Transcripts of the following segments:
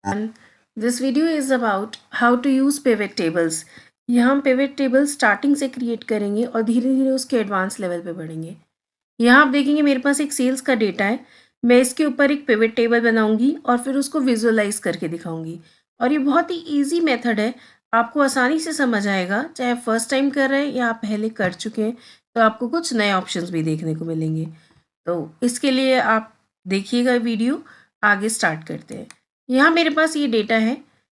And this video is about how to use pivot tables. यहाँ हम pivot table starting से create करेंगे और धीरे धीरे उसके एडवांस लेवल पे बढ़ेंगे। यहाँ आप देखेंगे मेरे पास एक सेल्स का डेटा है। मैं इसके ऊपर एक पिवट टेबल बनाऊंगी और फिर उसको विजुअलाइज करके दिखाऊंगी। और ये बहुत ही ईजी मेथड है, आपको आसानी से समझ आएगा, चाहे आप फर्स्ट टाइम कर रहे हैं या आप पहले कर चुके हैं, तो आपको कुछ नए ऑप्शंस भी देखने को मिलेंगे। तो इसके लिए आप देखिएगा वीडियो, आगे स्टार्ट करते हैं। यहाँ मेरे पास ये डेटा है,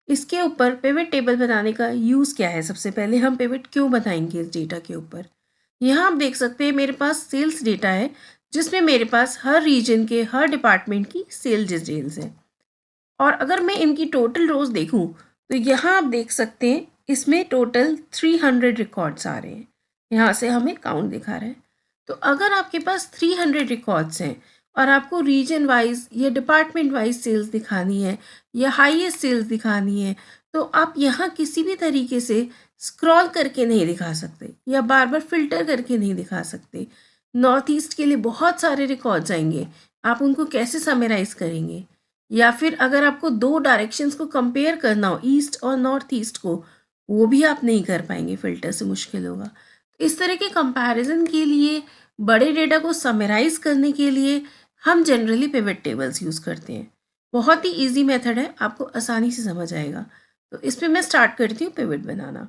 इसके ऊपर पिवट टेबल बनाने का यूज़ क्या है। सबसे पहले हम पिवट क्यों बनाएंगे इस डेटा के ऊपर। यहाँ आप देख सकते हैं मेरे पास सेल्स डेटा है, जिसमें मेरे पास हर रीजन के हर डिपार्टमेंट की सेल्स डिटेल्स हैं। और अगर मैं इनकी टोटल रोज देखूँ तो यहाँ आप देख सकते हैं इसमें टोटल 300 रिकॉर्ड्स आ रहे हैं। यहाँ से हमें काउंट दिखा रहा है। तो अगर आपके पास 300 रिकॉर्ड्स हैं और आपको रीजन वाइज या डिपार्टमेंट वाइज सेल्स दिखानी है या हाईएस्ट सेल्स दिखानी है, तो आप यहाँ किसी भी तरीके से स्क्रॉल करके नहीं दिखा सकते या बार बार फिल्टर करके नहीं दिखा सकते। नॉर्थ ईस्ट के लिए बहुत सारे रिकॉर्ड्स आएंगे, आप उनको कैसे समराइज करेंगे। या फिर अगर आपको दो डायरेक्शंस को कंपेयर करना हो, ईस्ट और नॉर्थ ईस्ट को, वो भी आप नहीं कर पाएंगे, फिल्टर से मुश्किल होगा। इस तरह के कंपैरिजन के लिए, बड़े डेटा को समराइज करने के लिए हम जनरली पिवट टेबल्स यूज़ करते हैं। बहुत ही ईजी मेथड है, आपको आसानी से समझ आएगा। तो इस पर मैं स्टार्ट करती हूँ पिवट बनाना।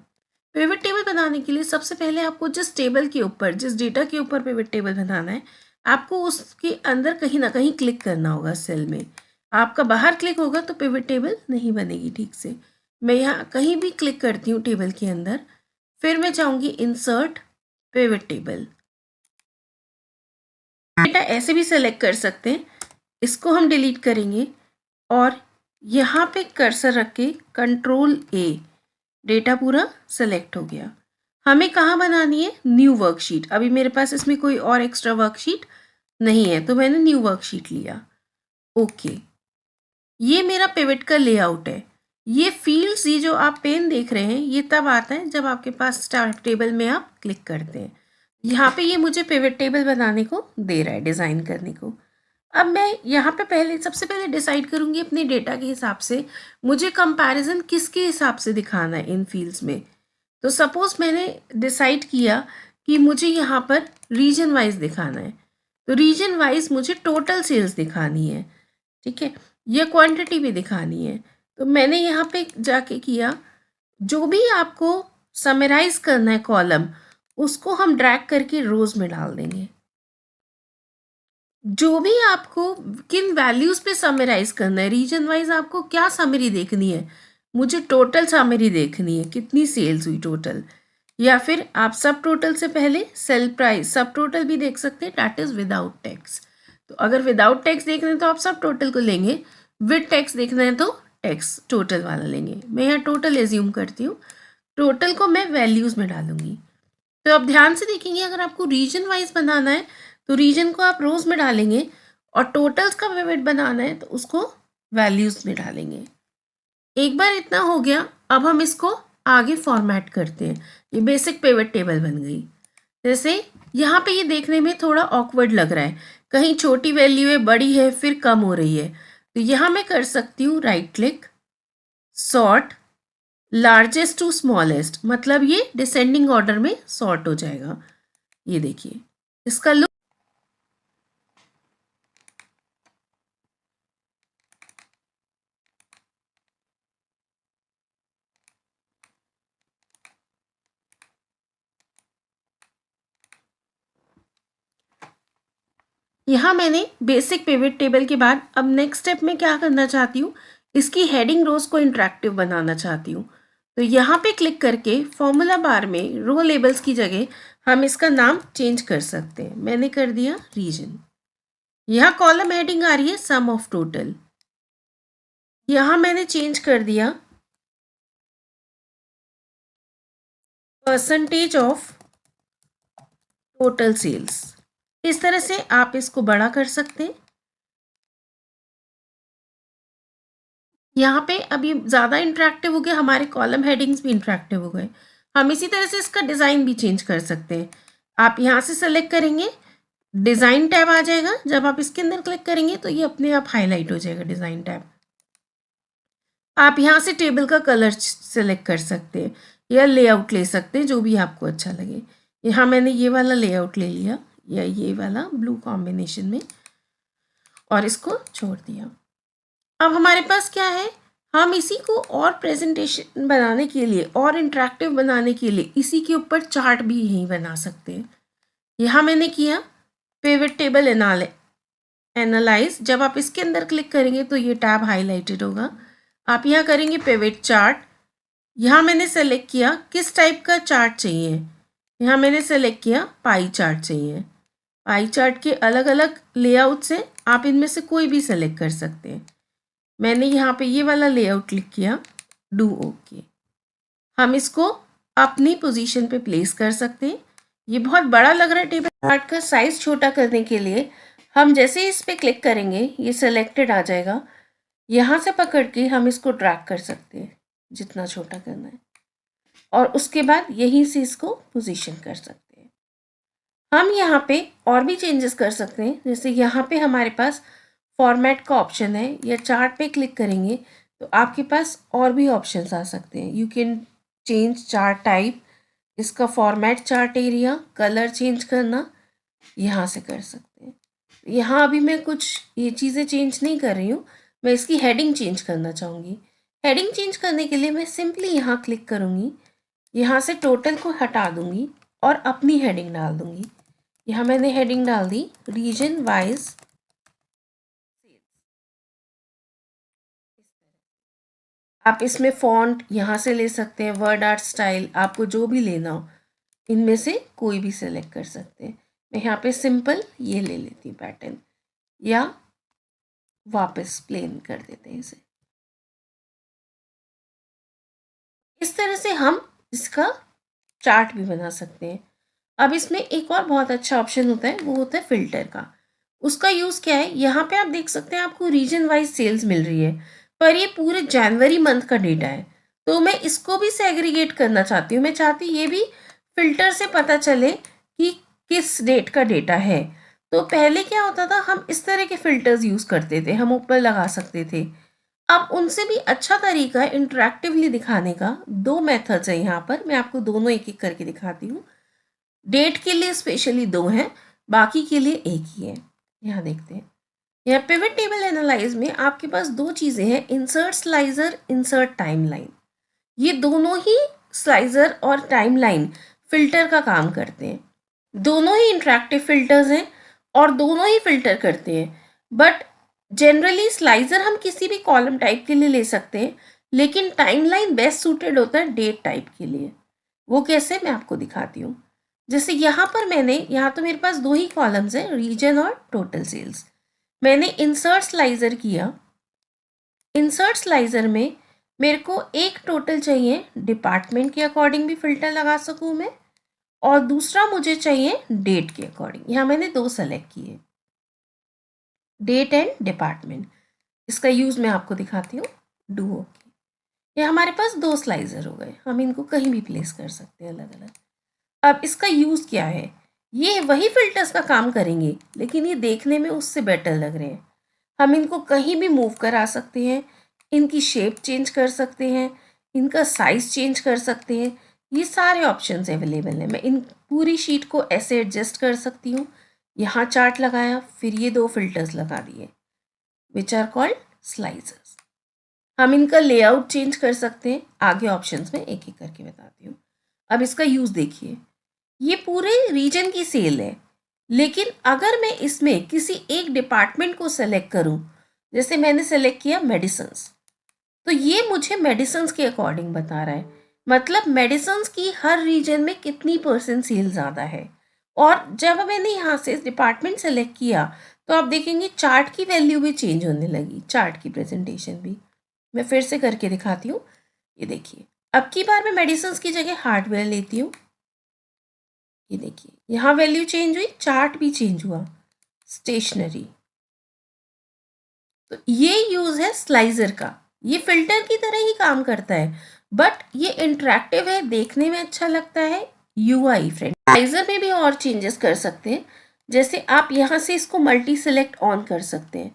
पिवट टेबल बनाने के लिए सबसे पहले आपको जिस टेबल के ऊपर, जिस डेटा के ऊपर पिवट टेबल बनाना है, आपको उसके अंदर कहीं ना कहीं क्लिक करना होगा सेल में। आपका बाहर क्लिक होगा तो पिवट टेबल नहीं बनेगी ठीक से। मैं यहाँ कहीं भी क्लिक करती हूँ टेबल के अंदर, फिर मैं चाहूँगी इंसर्ट पिवट टेबल। डेटा ऐसे भी सेलेक्ट कर सकते हैं, इसको हम डिलीट करेंगे और यहाँ पे कर्सर रख के Ctrl+A, डेटा पूरा सेलेक्ट हो गया। हमें कहाँ बनानी है, न्यू वर्कशीट। अभी मेरे पास इसमें कोई और एक्स्ट्रा वर्कशीट नहीं है, तो मैंने न्यू वर्कशीट लिया। ओके, ये मेरा पिवट का लेआउट है। ये फील्ड्स, ये जो आप पेन देख रहे हैं, ये तब आता है जब आपके पास स्टार्ट टेबल में आप क्लिक करते हैं। यहाँ पे ये मुझे पिवट टेबल बनाने को दे रहा है, डिज़ाइन करने को। अब मैं यहाँ पे सबसे पहले डिसाइड करूँगी अपने डेटा के हिसाब से मुझे कंपैरिजन किसके हिसाब से दिखाना है इन फील्ड्स में। तो सपोज मैंने डिसाइड किया कि मुझे यहाँ पर रीजन वाइज दिखाना है, तो रीजन वाइज मुझे टोटल सेल्स दिखानी है, ठीक है, या क्वांटिटी भी दिखानी है। तो मैंने यहाँ पे जाके किया, जो भी आपको समराइज करना है कॉलम, उसको हम ड्रैग करके रोज में डाल देंगे। जो भी आपको किन वैल्यूज पे समराइज करना है, रीजन वाइज आपको क्या समरी देखनी है, मुझे टोटल समरी देखनी है, कितनी सेल्स हुई टोटल। या फिर आप सब टोटल से पहले सेल प्राइस सब टोटल भी देख सकते हैं, दैट इज विदाउट टैक्स। तो अगर विदाउट टैक्स देखना है तो आप सब टोटल को लेंगे, विद टैक्स देखना है तो टैक्स टोटल वाला लेंगे। मैं यहाँ टोटल एज्यूम करती हूँ, टोटल को मैं वैल्यूज में डालूंगी। तो अब ध्यान से देखेंगे, अगर आपको रीजन वाइज बनाना है तो रीजन को आप रोज में डालेंगे, और टोटल्स का पिवट बनाना है तो उसको वैल्यूज में डालेंगे। एक बार इतना हो गया, अब हम इसको आगे फॉर्मेट करते हैं। ये बेसिक पिवट टेबल बन गई। जैसे यहाँ पे ये देखने में थोड़ा ऑकवर्ड लग रहा है, कहीं छोटी वैल्यू है, बड़ी है, फिर कम हो रही है। तो यहाँ मैं कर सकती हूँ right click, sort largest to smallest, मतलब ये डिसेंडिंग ऑर्डर में सॉर्ट हो जाएगा। ये देखिए इसका लुक। यहाँ मैंने बेसिक पिवट टेबल के बाद अब नेक्स्ट स्टेप में क्या करना चाहती हूँ, इसकी हेडिंग रोज को इंटरेक्टिव बनाना चाहती हूँ। तो यहाँ पे क्लिक करके फॉर्मूला बार में रो लेबल्स की जगह हम इसका नाम चेंज कर सकते हैं। मैंने कर दिया रीजन। यहाँ कॉलम हेडिंग आ रही है सम ऑफ टोटल, यहाँ मैंने चेंज कर दिया परसेंटेज ऑफ टोटल सेल्स। इस तरह से आप इसको बड़ा कर सकते हैं। यहाँ पे अभी ज़्यादा इंटरेक्टिव हो गया, हमारे कॉलम हेडिंग्स भी इंटरेक्टिव हो गए। हम इसी तरह से इसका डिज़ाइन भी चेंज कर सकते हैं। आप यहाँ से सेलेक्ट करेंगे, डिज़ाइन टैब आ जाएगा। जब आप इसके अंदर क्लिक करेंगे तो ये अपने आप हाईलाइट हो जाएगा डिज़ाइन टैब। आप यहाँ से टेबल का कलर सेलेक्ट कर सकते हैं या लेआउट ले सकते हैं, जो भी आपको अच्छा लगे। यहाँ मैंने ये वाला लेआउट ले लिया या ये वाला ब्लू कॉम्बिनेशन में और इसको छोड़ दिया। अब हमारे पास क्या है, हम इसी को और प्रेजेंटेशन बनाने के लिए और इंटरेक्टिव बनाने के लिए इसी के ऊपर चार्ट भी यहीं बना सकते हैं। यहाँ मैंने किया पिवट टेबल एनालाइज। जब आप इसके अंदर क्लिक करेंगे तो ये टैब हाईलाइटेड होगा। आप यहाँ करेंगे पिवट चार्ट। यहाँ मैंने सेलेक्ट किया किस टाइप का चार्ट चाहिए। यहाँ मैंने सेलेक्ट किया पाई चार्ट चाहिए। पाई चार्ट के अलग अलग लेआउट्स हैं, आप इनमें से कोई भी सेलेक्ट कर सकते हैं। मैंने यहाँ पे ये वाला लेआउट क्लिक किया, डू ओके। हम इसको अपनी पोजीशन पे प्लेस कर सकते हैं। ये बहुत बड़ा लग रहा है टेबल चार्ट का साइज छोटा करने के लिए हम जैसे ही इस पर क्लिक करेंगे ये सेलेक्टेड आ जाएगा। यहाँ से पकड़ के हम इसको ड्रैग कर सकते हैं जितना छोटा करना है और उसके बाद यहीं से इसको पोजीशन कर सकते हैं। हम यहाँ पे और भी चेंजेस कर सकते हैं, जैसे यहाँ पे हमारे पास फॉर्मेट का ऑप्शन है या चार्ट पे क्लिक करेंगे तो आपके पास और भी ऑप्शंस आ सकते हैं। You can change chart type, इसका format chart area, colour change करना यहाँ से कर सकते हैं। यहाँ अभी मैं कुछ ये चीज़ें चेंज नहीं कर रही हूँ, मैं इसकी हेडिंग चेंज करना चाहूँगी। हेडिंग चेंज करने के लिए मैं सिंपली यहाँ क्लिक करूँगी, यहाँ से टोटल को हटा दूँगी और अपनी हेडिंग डाल दूँगी। यहाँ मैंने हेडिंग डाल दी रीजन वाइज। आप इसमें फॉन्ट यहाँ से ले सकते हैं, वर्ड आर्ट स्टाइल, आपको जो भी लेना हो इनमें से कोई भी सेलेक्ट कर सकते हैं। मैं यहाँ पे सिंपल ये ले लेती हूँ पैटर्न, या वापस प्लेन कर देते हैं इसे। इस तरह से हम इसका चार्ट भी बना सकते हैं। अब इसमें एक और बहुत अच्छा ऑप्शन होता है, वो होता है फिल्टर का। उसका यूज़ क्या है, यहाँ पे आप देख सकते हैं आपको रीजन वाइज सेल्स मिल रही है, पर ये पूरे जनवरी मंथ का डेटा है। तो मैं इसको भी सेग्रीगेट करना चाहती हूँ। मैं चाहती ये भी फिल्टर से पता चले कि किस डेट का डेटा है। तो पहले क्या होता था, हम इस तरह के फिल्टर्स यूज़ करते थे, हम ऊपर लगा सकते थे। अब उनसे भी अच्छा तरीका है इंटरेक्टिवली दिखाने का। दो मेथड्स है यहाँ पर, मैं आपको दोनों एक एक करके दिखाती हूँ। डेट के लिए स्पेशली दो हैं, बाकी के लिए एक ही है। यहाँ देखते हैं, यहाँ पिवट टेबल एनालाइज में आपके पास दो चीज़ें हैं, इंसर्ट स्लाइजर, इंसर्ट टाइमलाइन। ये दोनों ही स्लाइजर और टाइमलाइन फिल्टर का काम करते हैं। दोनों ही इंटरेक्टिव फिल्टर्स हैं और दोनों ही फिल्टर करते हैं। बट जनरली स्लाइजर हम किसी भी कॉलम टाइप के लिए ले सकते हैं, लेकिन टाइमलाइन बेस्ट सूटेड होता है डेट टाइप के लिए। वो कैसे, मैं आपको दिखाती हूँ। जैसे यहाँ पर यहाँ तो मेरे पास दो ही कॉलम्स हैं, रीजन और टोटल सेल्स। मैंने इंसर्ट स्लाइजर किया। इंसर्ट स्लाइजर में मेरे को एक टोटल चाहिए, डिपार्टमेंट के अकॉर्डिंग भी फिल्टर लगा सकूँ मैं, और दूसरा मुझे चाहिए डेट के अकॉर्डिंग। यहाँ मैंने दो सेलेक्ट किए, डेट एंड डिपार्टमेंट। इसका यूज़ मैं आपको दिखाती हूँ, डू ओके। ये हमारे पास दो स्लाइजर हो गए, हम इनको कहीं भी प्लेस कर सकते हैं अलग अलग। अब इसका यूज़ क्या है, ये वही फिल्टर्स का काम करेंगे लेकिन ये देखने में उससे बेटर लग रहे हैं। हम इनको कहीं भी मूव करा सकते हैं, इनकी शेप चेंज कर सकते हैं, इनका साइज चेंज कर सकते हैं। ये सारे ऑप्शंस अवेलेबल हैं। मैं इन पूरी शीट को ऐसे एडजस्ट कर सकती हूँ। यहाँ चार्ट लगाया, फिर ये दो फिल्टर्स लगा दिए विच आर कॉल्ड स्लाइजर्स। हम इनका लेआउट चेंज कर सकते हैं, आगे ऑप्शंस में एक एक करके बताती हूँ। अब इसका यूज़ देखिए, ये पूरे रीजन की सेल है, लेकिन अगर मैं इसमें किसी एक डिपार्टमेंट को सेलेक्ट करूं, जैसे मैंने सेलेक्ट किया मेडिसिन्स, तो ये मुझे मेडिसिन्स के अकॉर्डिंग बता रहा है। मतलब मेडिसिन्स की हर रीजन में कितनी % सेल ज़्यादा है। और जब मैंने यहाँ से डिपार्टमेंट सेलेक्ट किया तो आप देखेंगे चार्ट की वैल्यू भी चेंज होने लगी, चार्ट की प्रेजेंटेशन भी। मैं फिर से करके दिखाती हूँ। ये देखिए, अब की बार मैं मेडिसिन्स की जगह हार्डवेयर लेती हूँ। ये देखिए, यहाँ वैल्यू चेंज हुई, चार्ट भी चेंज हुआ, स्टेशनरी। तो ये यूज है स्लाइजर का। ये फिल्टर की तरह ही काम करता है, बट ये इंटरेक्टिव है, देखने में अच्छा लगता है, यूआई फ्रेंड। स्लाइजर में भी और चेंजेस कर सकते हैं, जैसे आप यहाँ से इसको मल्टी सेलेक्ट ऑन कर सकते हैं।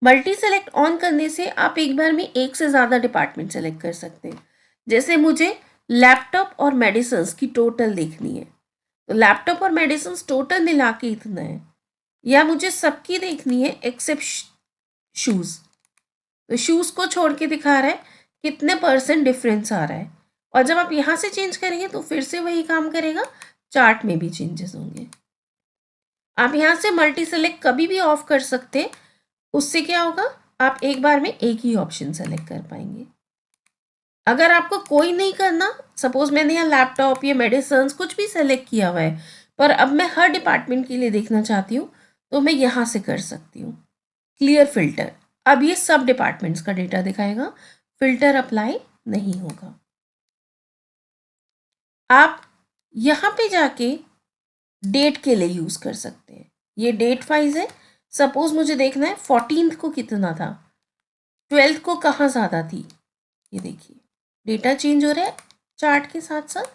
मल्टी सेलेक्ट ऑन करने से आप एक बार में एक से ज़्यादा डिपार्टमेंट सेलेक्ट कर सकते हैं। जैसे मुझे लैपटॉप और मेडिसिन्स की टोटल देखनी है, तो लैपटॉप और मेडिसिन्स टोटल मिला के इतना है, या मुझे सबकी देखनी है एक्सेप्ट शूज़, तो शूज़ को छोड़ के दिखा रहा है कितने % डिफरेंस आ रहा है। और जब आप यहाँ से चेंज करेंगे तो फिर से वही काम करेगा, चार्ट में भी चेंजेस होंगे। आप यहाँ से मल्टी सेलेक्ट कभी भी ऑफ कर सकते हैं, उससे क्या होगा, आप एक बार में एक ही ऑप्शन सेलेक्ट कर पाएंगे। अगर आपको कोई नहीं करना, सपोज मैंने यहाँ लैपटॉप या मेडिसिन कुछ भी सेलेक्ट किया हुआ है, पर अब मैं हर डिपार्टमेंट के लिए देखना चाहती हूँ, तो मैं यहाँ से कर सकती हूँ क्लियर फिल्टर। अब ये सब डिपार्टमेंट्स का डेटा दिखाएगा, फिल्टर अप्लाई नहीं होगा। आप यहाँ पे जाके डेट के लिए यूज़ कर सकते हैं। ये डेट वाइज है, सपोज मुझे देखना है 14th को कितना था, 12th को कहाँ ज़्यादा थी। ये देखिए डेटा चेंज हो रहा है चार्ट के साथ साथ।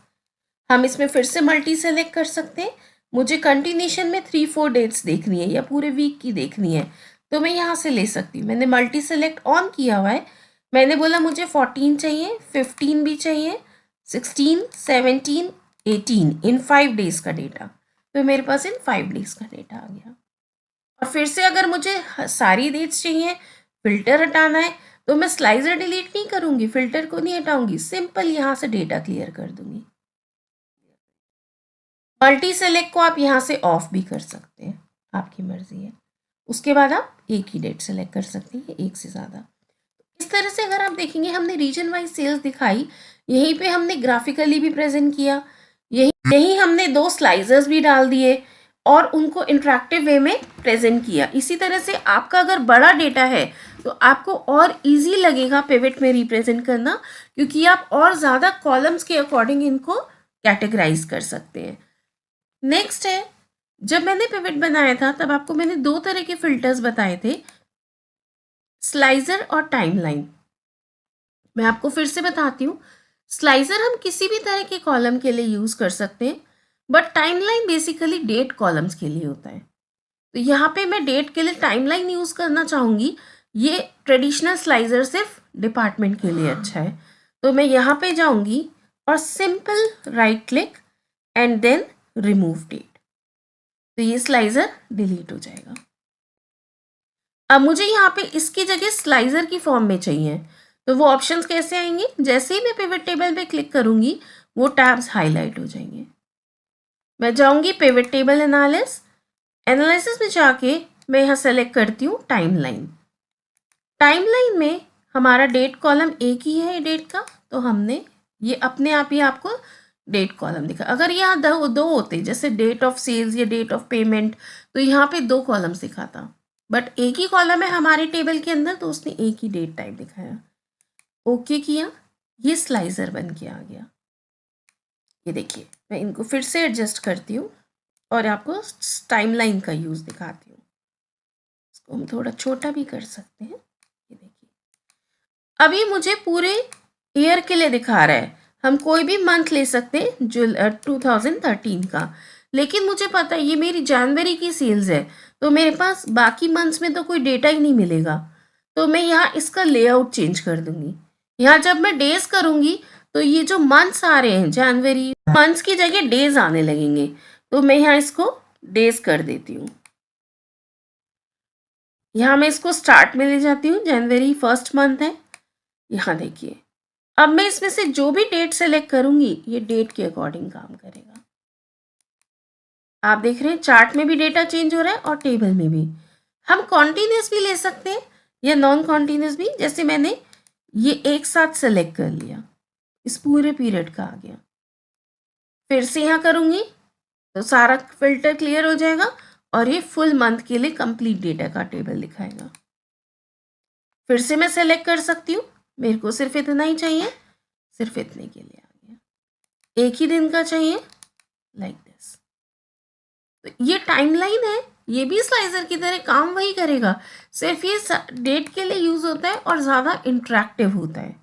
हम इसमें फिर से मल्टी सेलेक्ट कर सकते हैं। मुझे कंटिन्यूशन में 3-4 डेट्स देखनी है या पूरे वीक की देखनी है, तो मैं यहाँ से ले सकती हूँ। मैंने मल्टी सेलेक्ट ऑन किया हुआ है, मैंने बोला मुझे 14 चाहिए, 15 भी चाहिए, 16, 17, 18 इन 5 डेज़ का डेटा, तो मेरे पास इन 5 डेज़ का डेटा आ गया। और फिर से अगर मुझे सारी डेट्स चाहिए, फिल्टर हटाना है, तो मैं स्लाइजर डिलीट नहीं करूँगी, फिल्टर को नहीं हटाऊँगी, सिंपल यहाँ से डेटा क्लियर कर दूँगी। मल्टी सेलेक्ट को आप यहाँ से ऑफ भी कर सकते हैं, आपकी मर्जी है। उसके बाद आप एक ही डेट सेलेक्ट कर सकते हैं, एक से ज़्यादा। इस तरह से अगर आप देखेंगे हमने रीजन वाइज सेल्स दिखाई, यहीं पे हमने ग्राफिकली भी प्रेजेंट किया, यहीं हमने 2 स्लाइजर्स भी डाल दिए और उनको इंटरेक्टिव वे में प्रेजेंट किया। इसी तरह से आपका अगर बड़ा डेटा है तो आपको और इजी लगेगा पिवट में रिप्रेजेंट करना, क्योंकि आप और ज़्यादा कॉलम्स के अकॉर्डिंग इनको कैटेगराइज कर सकते हैं। नेक्स्ट है, जब मैंने पिवट बनाया था तब आपको मैंने 2 तरह के फिल्टर्स बताए थे, स्लाइजर और टाइमलाइन। मैं आपको फिर से बताती हूँ, स्लाइजर हम किसी भी तरह के कॉलम के लिए यूज़ कर सकते हैं, but timeline basically date columns के लिए होता है। तो यहाँ पे मैं डेट के लिए टाइमलाइन यूज़ करना चाहूँगी, ये ट्रेडिशनल स्लाइजर सिर्फ डिपार्टमेंट के लिए अच्छा है। तो मैं यहाँ पे जाऊँगी और simple right click and then remove date, तो ये स्लाइजर डिलीट हो जाएगा। अब मुझे यहाँ पे इसकी जगह स्लाइजर की फॉर्म में चाहिए, तो वो ऑप्शंस कैसे आएंगे, जैसे ही मैं पिवट टेबल पे क्लिक करूँगी वो टैब्स हाईलाइट हो जाएंगे। मैं जाऊँगी पिवट टेबल एनालिसिस में जाके मैं यहाँ सेलेक्ट करती हूँ टाइमलाइन। टाइमलाइन में हमारा डेट कॉलम एक ही है डेट का, तो हमने ये अपने आप ही आपको डेट कॉलम दिखा। अगर यहाँ दो होते, जैसे डेट ऑफ सेल्स या डेट ऑफ पेमेंट, तो यहाँ पे 2 कॉलम्स दिखाता, बट एक ही कॉलम है हमारे टेबल के अंदर, तो उसने एक ही डेट टाइप दिखाया। ओके किया, ये स्लाइजर बन के आ गया। ये देखिए मैं इनको फिर से एडजस्ट करती हूँ और आपको टाइमलाइन का यूज़ दिखाती हूँ। इसको हम थोड़ा छोटा भी कर सकते हैं। ये देखिए अभी मुझे पूरे ईयर के लिए दिखा रहा है, हम कोई भी मंथ ले सकते हैं 2013 का, लेकिन मुझे पता है ये मेरी जनवरी की सेल्स है, तो मेरे पास बाकी मंथ्स में तो कोई डेटा ही नहीं मिलेगा। तो मैं यहाँ इसका लेआउट चेंज कर दूंगी। यहाँ जब मैं डेज करूँगी तो ये जो मंथ्स आ रहे हैं जनवरी, मंथ्स की जगह डेज आने लगेंगे, तो मैं यहाँ इसको डेज कर देती हूँ। यहाँ मैं इसको स्टार्ट में ले जाती हूँ, जनवरी 1st मंथ है। यहाँ देखिए अब मैं इसमें से जो भी डेट सेलेक्ट करूंगी ये डेट के अकॉर्डिंग काम करेगा। आप देख रहे हैं चार्ट में भी डेटा चेंज हो रहा है और टेबल में भी। हम कॉन्टिन्यूस भी ले सकते हैं या नॉन कॉन्टिन्यूस भी, जैसे मैंने ये एक साथ सेलेक्ट कर लिया, इस पूरे पीरियड का आ गया। फिर से यहाँ करूंगी तो सारा फिल्टर क्लियर हो जाएगा और ये फुल मंथ के लिए कंप्लीट डेटा का टेबल दिखाएगा। फिर से मैं सेलेक्ट कर सकती हूँ, मेरे को सिर्फ इतना ही चाहिए, सिर्फ इतने के लिए आ गया। एक ही दिन का चाहिए, लाइक दिस। तो ये टाइमलाइन है, ये भी स्लाइजर की तरह काम वही करेगा, सिर्फ ये डेट के लिए यूज होता है और ज़्यादा इंटरेक्टिव होता है।